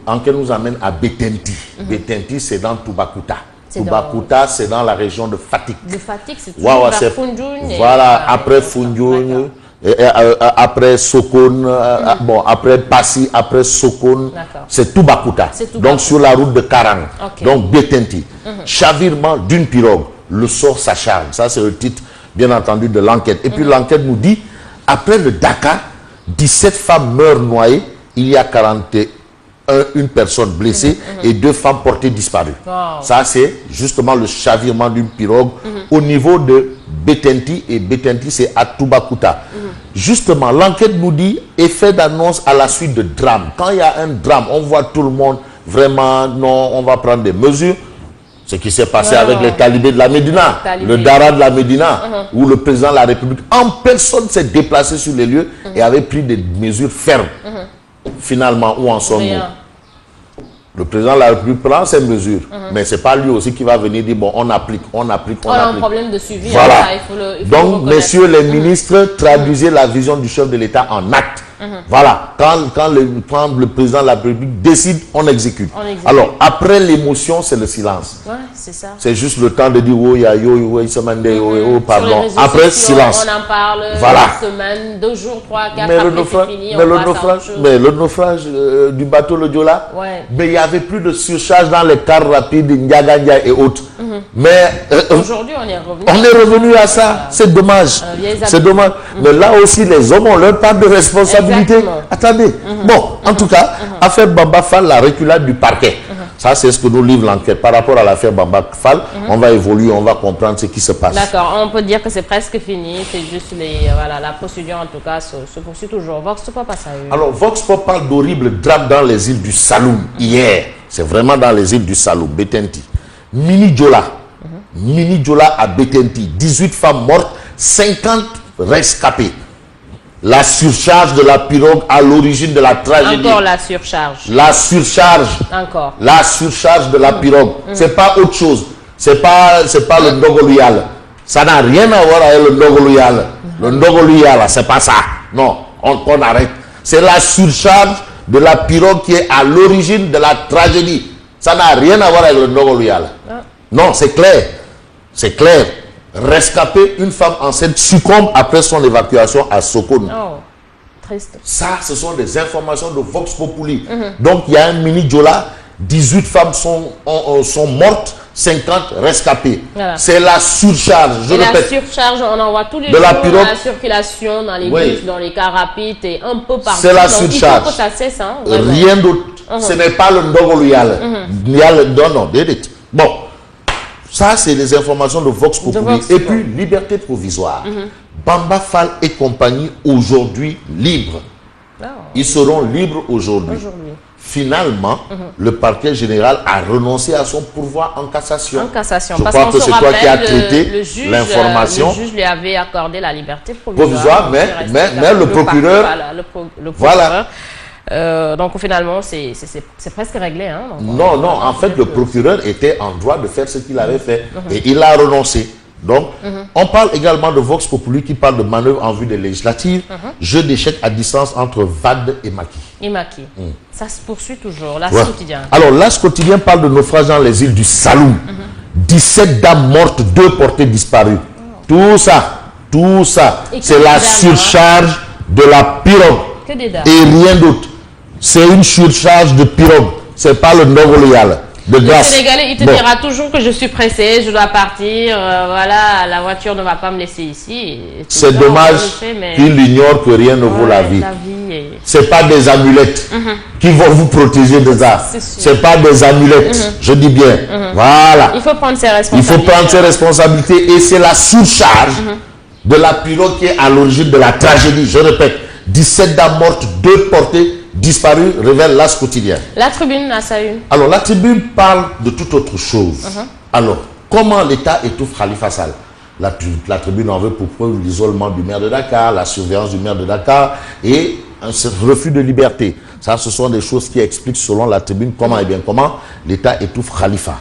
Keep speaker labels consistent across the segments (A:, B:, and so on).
A: Enquête nous amène à Betenti. Betenti, c'est dans Toubacouta. Toubacouta, c'est dans la région de Fatick.
B: De Fatick, c'est toujours vers Foundiougne.
A: Voilà, après Foundiougne, après Sokone, bon, après Passy, après Sokone, c'est Toubacouta. Donc sur la route de Karang. Donc Betenti. Chavirement d'une pirogue, le sort s'acharne. Ça, c'est le titre, bien entendu, de l'enquête. Et puis l'enquête nous dit, après le Dakar, 17 femmes meurent noyées, il y a 41 personne blessée et 2 femmes portées disparues. Ça, c'est justement le chavirement d'une pirogue au niveau de Betenti, et Betenti, c'est à Toubacouta. Justement, l'enquête nous dit effet d'annonce à la suite de drame. Quand il y a un drame, on voit tout le monde vraiment, non, on va prendre des mesures. Ce qui s'est passé avec les talibés de la Médina, le Dara de la Médina, où le président de la République en personne s'est déplacé sur les lieux et avait pris des mesures fermes. Finalement, où en sommes-nous? Le président de la République prend ces mesures, mais ce n'est pas lui aussi qui va venir dire, bon, on applique. On a un
B: problème de suivi.
A: Voilà. Donc, messieurs les ministres, traduisez la vision du chef de l'État en acte. Voilà. Quand le président de la République décide, on exécute. Alors, après l'émotion, c'est le silence.
B: Ouais, c'est ça.
A: C'est juste le temps de dire, oh, il se mande, oh, pardon. Après, silence.
B: On en parle
A: voilà.
B: Une semaine, 2 jours, 3, 4, après c'est fini.
A: Mais le naufrage du bateau Le Diola, mais il y avait plus de surcharge dans les cars rapides, Ndiaganya et autres. Mais
B: aujourd'hui, on est revenu.
A: On est revenu à ça. C'est dommage. C'est dommage. Mais là aussi, les hommes ont leur part de responsabilité. Attendez. Bon, en tout cas, affaire Bamba Fall, la reculade du parquet. Ça, c'est ce que nous livre l'enquête. Par rapport à l'affaire Bamba Fall, on va évoluer, on va comprendre ce qui se passe.
B: D'accord, on peut dire que c'est presque fini. C'est juste voilà, la procédure, en tout cas, se poursuit toujours. Vox Pop a ça eu.
A: Alors, Vox Pop parle d'horribles drames dans les îles du Saloum hier. C'est vraiment dans les îles du Saloum, Betenti. Mini Diola à Betenti. 18 femmes mortes, 50 rescapés. La surcharge de la pirogue à l'origine de la tragédie.
B: Encore la surcharge.
A: La surcharge.
B: Encore.
A: La surcharge de la pirogue. C'est pas autre chose. C'est pas le Ndogoluyal. Ça n'a rien à voir avec le Ndogoluyal. Le Ndogoluyal, c'est pas ça. Non, on arrête. C'est la surcharge de la pirogue qui est à l'origine de la tragédie. Ça n'a rien à voir avec le Ndogoluyal. Non, c'est clair. C'est clair. Rescapé, une femme enceinte succombe après son évacuation à Sokone.
B: Oh, triste.
A: Ça, ce sont des informations de Vox Populi. Donc, il y a un mini Diola, 18 femmes sont mortes, 50 rescapées. Voilà. C'est la surcharge, je répète.
B: La surcharge, on en voit tous les
A: de
B: jours
A: la pirogue,
B: dans la circulation, dans les bus, dans les cars rapides et un peu partout.
A: C'est la surcharge.
B: Il faut que ça cesse, hein,
A: rien d'autre. Ce n'est pas le Ndogoluyal. Non, bon. Ça, c'est les informations de Vox Populi. Et puis, liberté provisoire. Bamba Fall et compagnie, aujourd'hui, libres. Ils seront libres aujourd'hui. Finalement, le parquet général a renoncé à son pourvoi en cassation.
B: En cassation.
A: Je crois que c'est toi qui as traité l'information.
B: Le juge lui avait accordé la liberté provisoire.
A: Mais le procureur... Voilà.
B: Donc finalement, c'est presque réglé. Hein,
A: non, en fait, le procureur était en droit de faire ce qu'il avait fait et il a renoncé. Donc, on parle également de Vox Populi qui parle de manœuvre en vue des législatives, jeu d'échecs à distance entre VAD et Macky.
B: Ça se poursuit toujours, l'As quotidien.
A: Alors, l'As quotidien parle de naufrage dans les îles du Saloum. 17 dames mortes, 2 portées disparues. Tout ça, c'est la surcharge de la pirogue et rien d'autre. C'est une surcharge de pirogue. C'est pas le Ndogoluyal. Le
B: Sénégalais, il te dira toujours que je suis pressé, je dois partir, voilà, la voiture ne va pas me laisser ici.
A: C'est dommage qu'il ignore que rien ne vaut la vie. C'est pas des amulettes qui vont vous protéger de ça. C'est pas des amulettes, je dis bien. Voilà.
B: Il faut prendre ses responsabilités.
A: Et c'est la surcharge de la pirogue qui est à l'origine de la tragédie. Je répète, 17 dames mortes, 2 portées disparu, révèle l'As quotidien. La
B: Tribune a ça une.
A: Alors, la Tribune parle de toute autre chose. Alors, comment l'État étouffe Khalifa Sall? La Tribune en veut pour preuve l'isolement du maire de Dakar, la surveillance du maire de Dakar et un refus de liberté. Ça, ce sont des choses qui expliquent, selon la Tribune, comment l'État étouffe Khalifa.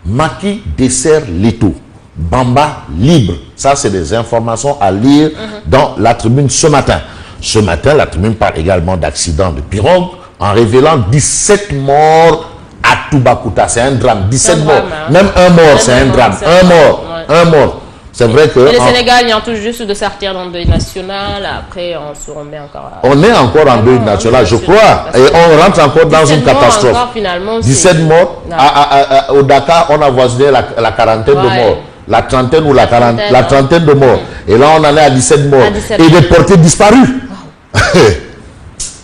A: Macky dessert l'étau. Bamba libre. Ça, c'est des informations à lire dans la Tribune ce matin. Ce matin, la Tribune parle également d'accident de pirogue en révélant 17 morts à Toubacouta. C'est un drame. 17 morts.
B: Hein.
A: Même un mort, c'est un drame. Un mort. Ouais. Un mort. C'est vrai que...
B: Et le Sénégal vient tout juste de sortir dans le deuil national. Après, on se remet encore...
A: On est encore en deuil national, je crois. Et on rentre encore dans une catastrophe.
B: Encore,
A: 17 morts. Au Dakar, on a voisiné la quarantaine de morts. La trentaine ou la trentaine de morts. Et là, on en est à 17 morts. Et des portés disparus.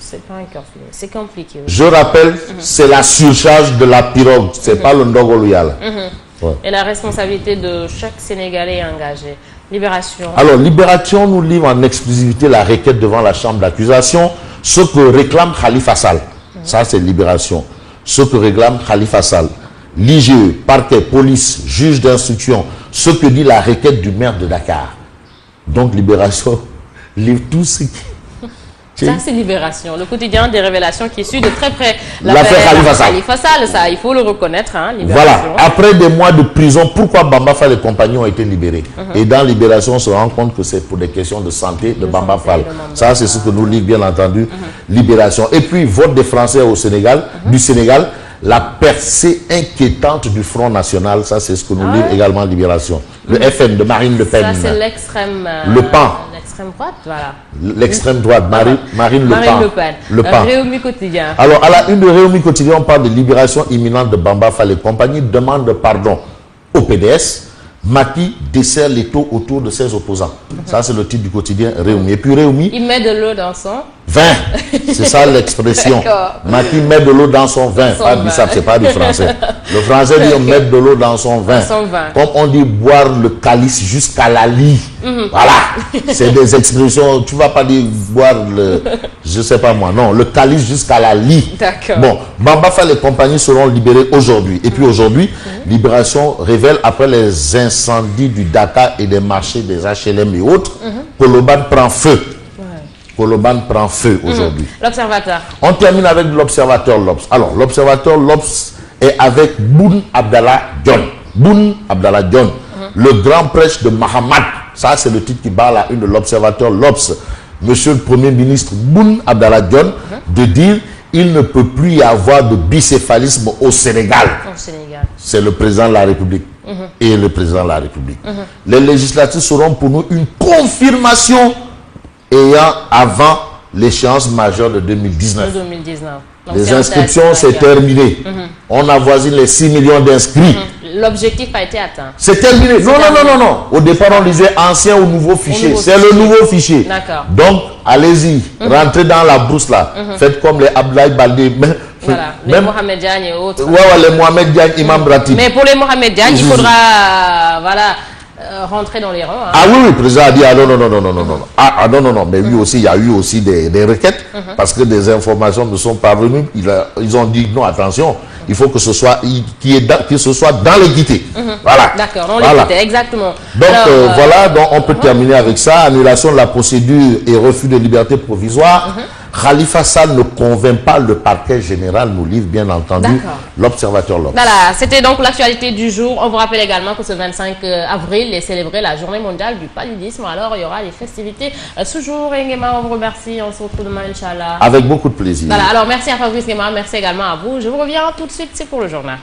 B: C'est pas encore fini. C'est compliqué.
A: Je rappelle, c'est la surcharge de la pirogue. C'est pas le Ndogo Loyal.
B: Ouais. Et la responsabilité de chaque Sénégalais engagé. Libération.
A: Alors, Libération nous livre en exclusivité la requête devant la chambre d'accusation, ce que réclame Khalifa Sall. Ça, c'est Libération. Ce que réclame Khalifa Sall. L'IGE, parquet, police, juge d'instruction, ce que dit la requête du maire de Dakar. Donc, Libération livre tout ce qui...
B: Ça, c'est Libération, le quotidien des révélations qui suit de très près
A: l'affaire
B: Khalifa Sall. Ça, il faut le reconnaître. Hein,
A: voilà. Après des mois de prison, pourquoi Bamba Fall et compagnie ont été libérés? Et dans Libération, on se rend compte que c'est pour des questions de santé de Bamba Fall. Ça, c'est ce que nous lit, bien entendu, Libération. Et puis, vote des Français au Sénégal, du Sénégal, la percée inquiétante du Front National. Ça, c'est ce que nous lit également Libération. Le FN de Marine Le Pen.
B: Ça, c'est l'extrême...
A: Le PAN.
B: L'extrême droite, voilà.
A: L'extrême droite, Marine Le Pen.
B: Le PAN. Réumi Quotidien.
A: Alors, à la une de Réumi Quotidien, on parle de libération imminente de Bamba Fall et compagnie, demande pardon au PDS. Macky dessert les taux autour de ses opposants. Ça, c'est le titre du quotidien Réumi. Et puis Réumi...
B: Il met de l'eau dans son...
A: vin. C'est ça l'expression. Macky met de l'eau dans son vin. Pas du sable, c'est pas du français. Le français dit mettre de l'eau dans son vin. Comme on dit boire le calice jusqu'à la lie. Voilà. C'est des expressions. Tu vas pas dire boire le... Je sais pas moi. Non, le calice jusqu'à la lie.
B: D'accord.
A: Bon, Bamba Fall et compagnie seront libérés aujourd'hui. Et puis aujourd'hui, Libération révèle après les incendies du Dakar et des marchés des HLM et autres, Koloban prend feu. Koloban prend feu aujourd'hui.
B: L'Observateur.
A: On termine avec l'Observateur L'Obs. Alors, l'Observateur L'Obs est avec Boun Abdallah Dionne. Boun Abdallah Dionne, le grand prêche de Mahamat. Ça, c'est le titre qui bat la une de l'Observateur L'Obs. Monsieur le Premier ministre Boun Abdallah Dionne de dire il ne peut plus y avoir de bicéphalisme au Sénégal. C'est le président de la République. Et le président de la République. Les législatives seront pour nous une confirmation ayant avant l'échéance majeure de 2019. Les inscriptions, c'est terminé. On avoisine les 6 millions d'inscrits.
B: L'objectif a été atteint.
A: C'est terminé. Non. Au départ, on disait ancien ou nouveau fichier. C'est le nouveau fichier.
B: D'accord.
A: Donc, allez-y. Rentrez dans la brousse là. Faites comme les Abdoulaye Baldé.
B: Voilà, les Mohamed Diagne et autres.
A: Les Mohamed Diagne, Imam Ratib.
B: Mais pour les Mohamed Diagne, il faudra... voilà. Rentrer dans les rangs. Hein.
A: Ah oui, le président a dit non. Mais lui aussi, il y a eu aussi des requêtes parce que des informations me sont parvenues. Ils ont dit non, attention, il faut que ce soit dans l'équité. Voilà.
B: D'accord, dans l'équité, exactement.
A: Donc voilà, donc on peut terminer avec ça. Annulation de la procédure et refus de liberté provisoire. Khalifa Sall ne convainc pas le parquet général, nous livre bien entendu l'Observateur L'Obs. Voilà,
B: c'était donc l'actualité du jour. On vous rappelle également que ce 25 avril est célébrée la journée mondiale du paludisme. Alors il y aura des festivités ce jour. Et Nguema, on vous remercie. On se retrouve demain, Inch'Allah.
A: Avec beaucoup de plaisir.
B: Voilà, alors merci à Fabrice Nguema, merci également à vous. Je vous reviens tout de suite, c'est pour le journal.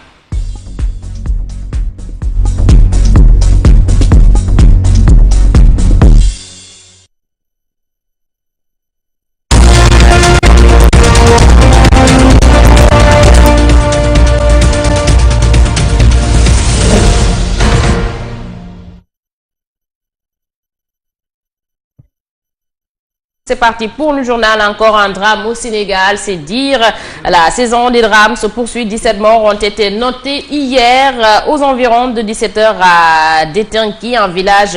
B: C'est parti pour le journal, encore un drame au Sénégal, c'est dire. La saison des drames se poursuit, 17 morts ont été notés hier aux environs de 17h à Détenki, un village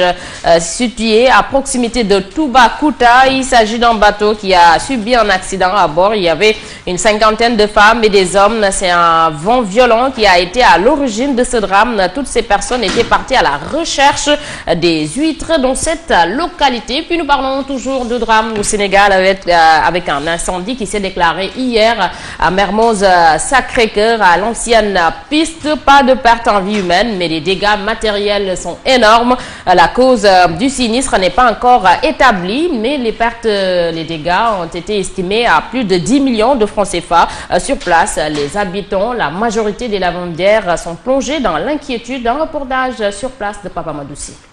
B: situé à proximité de Toubacouta. Il s'agit d'un bateau qui a subi un accident à bord. Il y avait une cinquantaine de femmes et des hommes. C'est un vent violent qui a été à l'origine de ce drame. Toutes ces personnes étaient parties à la recherche des huîtres dans cette localité. Puis nous parlons toujours de drame au Sénégal avec un incendie qui s'est déclaré hier à Mermoz Sacré-Cœur, à l'ancienne piste. Pas de perte en vie humaine, mais les dégâts matériels sont énormes. La cause du sinistre n'est pas encore établie, mais les dégâts ont été estimés à plus de 10 millions de francs CFA. Sur place, les habitants, la majorité des lavandières sont plongés dans l'inquiétude. Un reportage sur place de Papa Madoussi.